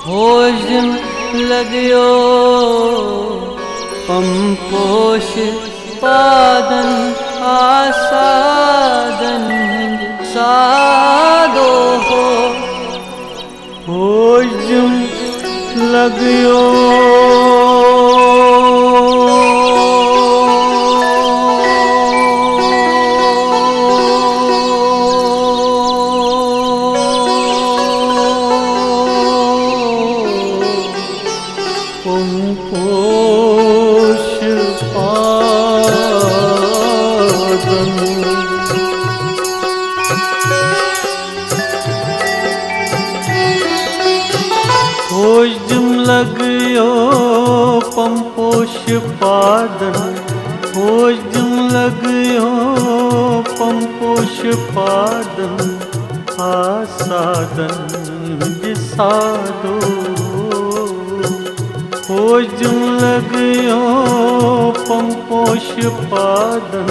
होजम लग्यो पंपोष पादन आसादन सादो हो। होजम लग्यो होजम लग्यो पंपोष पादन होजम लग्यो पंपोष पादन आसादन सादो। होजम लग्यो पंपोष पादन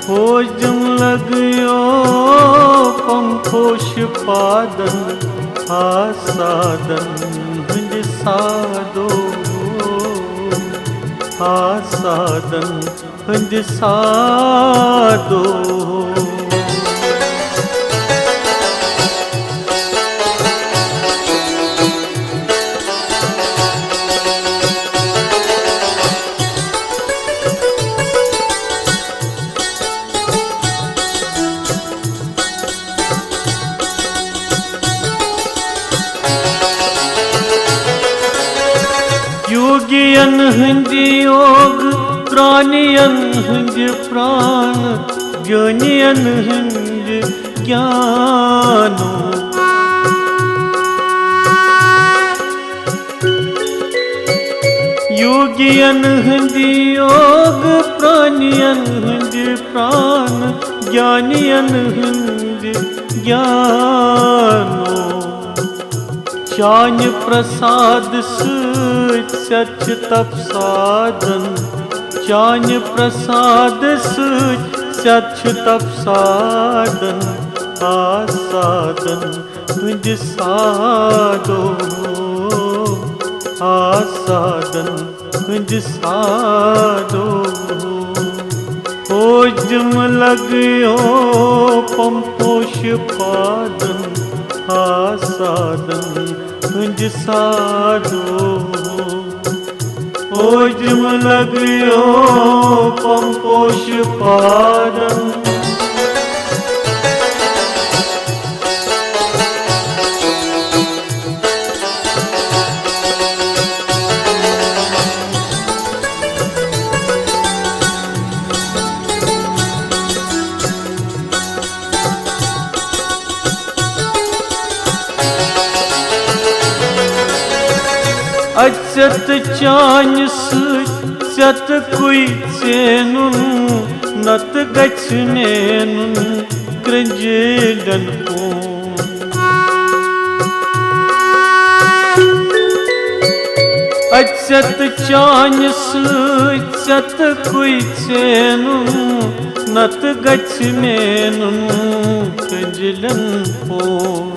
होजम लग्यो पंपोष पादन आसादन सादो आसादन सादो। योगियन हंज योग प्राणियन हंज प्राण ज्ञानियन हंज ज्ञानो। योगियन हंज योग प्राणियन हंज प्राण ज्ञानियन हंज ज्ञानो। चान प्रसाद सच तप साधन चान प्रसाद सच तप साधन आसादन सादो आसादन सादो। होजम लग्यो पंपोष पादन आसादन सादो। होजम लग्यो पंपोष पादन अचत चान सत कुई सेनुन नत गच्छनेनुन क्रंजलन पून। अचत चान सत कुई सेनुन नत गच्छनेनुन क्रंजलन पून।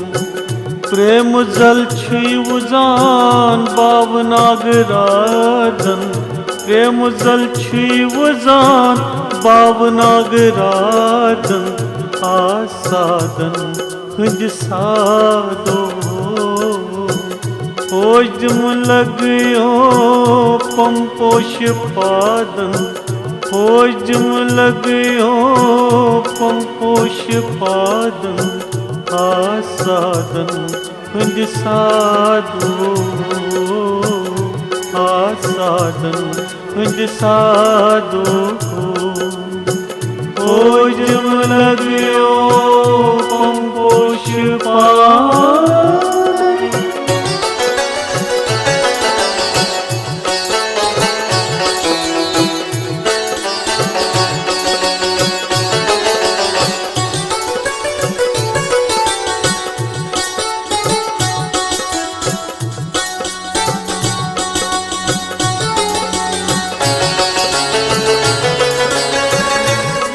प्रेम जल छुजान बावनागराधन प्रेम जल छुजान बावनागराधन आसादन सादो। होजम लग्यो पंपोष पादन होजम लग्यो पंपोष पादन आसादन सादो आसादन सादो। होजम लग्यो पंपोष पादन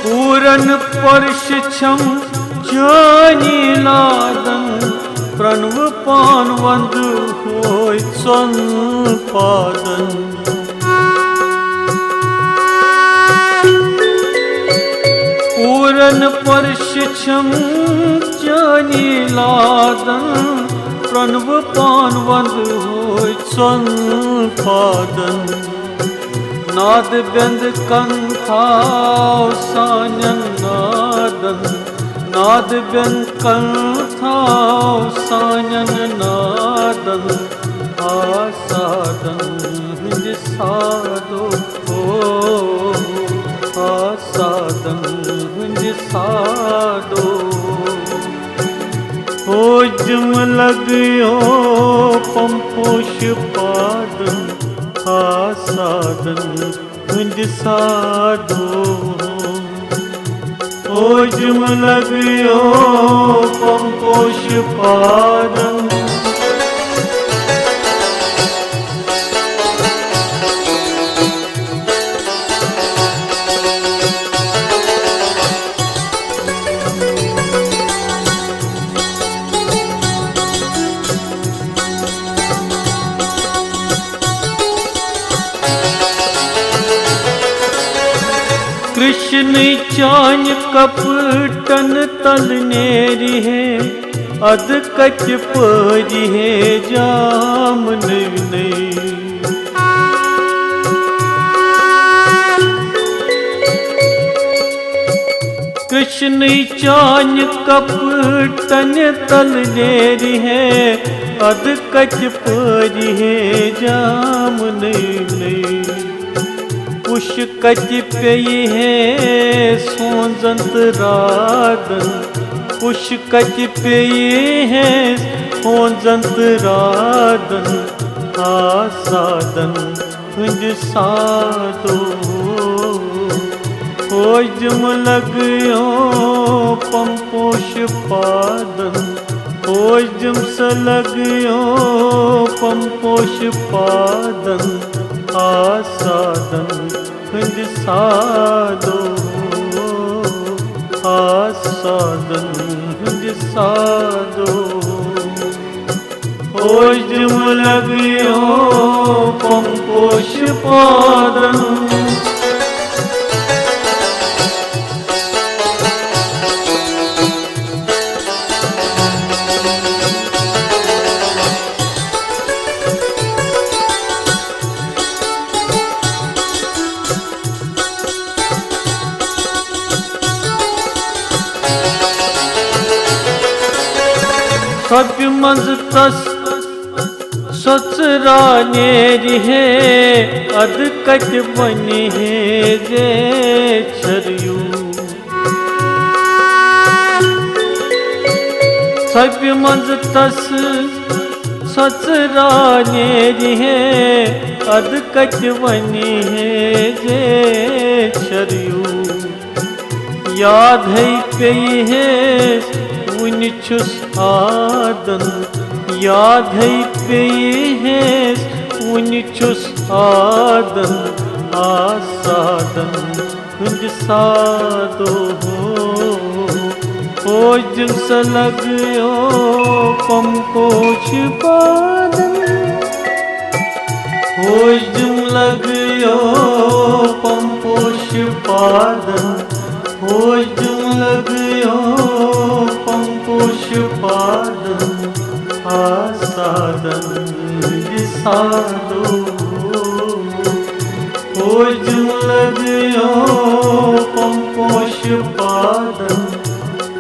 पूरन परश छम जानी लादन प्रणव पान वंद होय सन पादन पूरन परश छम जानी लादन प्रणव पान वंद होय सन पादन नाद बेंद कंथाव सान्यन नादन नाद बेंद कंथाव सान्यन नादन आसादन हिंद सादो हो आसादन हिंद सादो हो जम लग्यो पंपोश पादन आसादन हिंद सादो हो जम लग्यो पंपोश पादन कृष्ण चान कपटन तलनेरी है अद कच परी है जामन नहीं कृष्ण चान कपटन तलनेरी है अद कच परी है जामन नहीं पुष कच पेई है सोजंत रादन पुष कच पेई है सोजंत रादन आसादन हुंज सादो हो जम लग्यो पंपोश पादन हो जम स लग्यो पंपोश पादन आसादन हिंद सादो आसादन हिंद सादो हो जम लग्यो पंपोश पादन सब मंज तस सचरा नेरी है अद कच बनी है जे छरियू सब मंज तस सचरा नेरी है अद कच बनी है जे छरियू याद है पेई है उन छुस आदन याद है पेई है उन छुस आदन आसादन हुंज सादो हो जम स लग्यो पंपोश पादन हो जम लग्यो पंपोश पादन हो जम लग्यो पंपोश पादन आसादन सादो हो जम लग्यो पंपोश पादन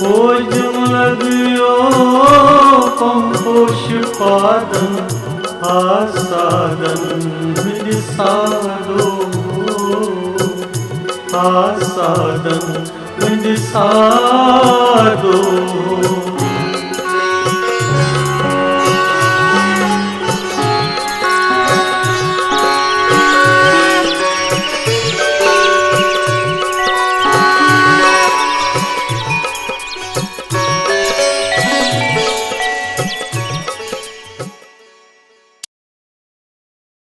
हो जम लग्यो पंपोश पादन आसादन सादो आसादन सादो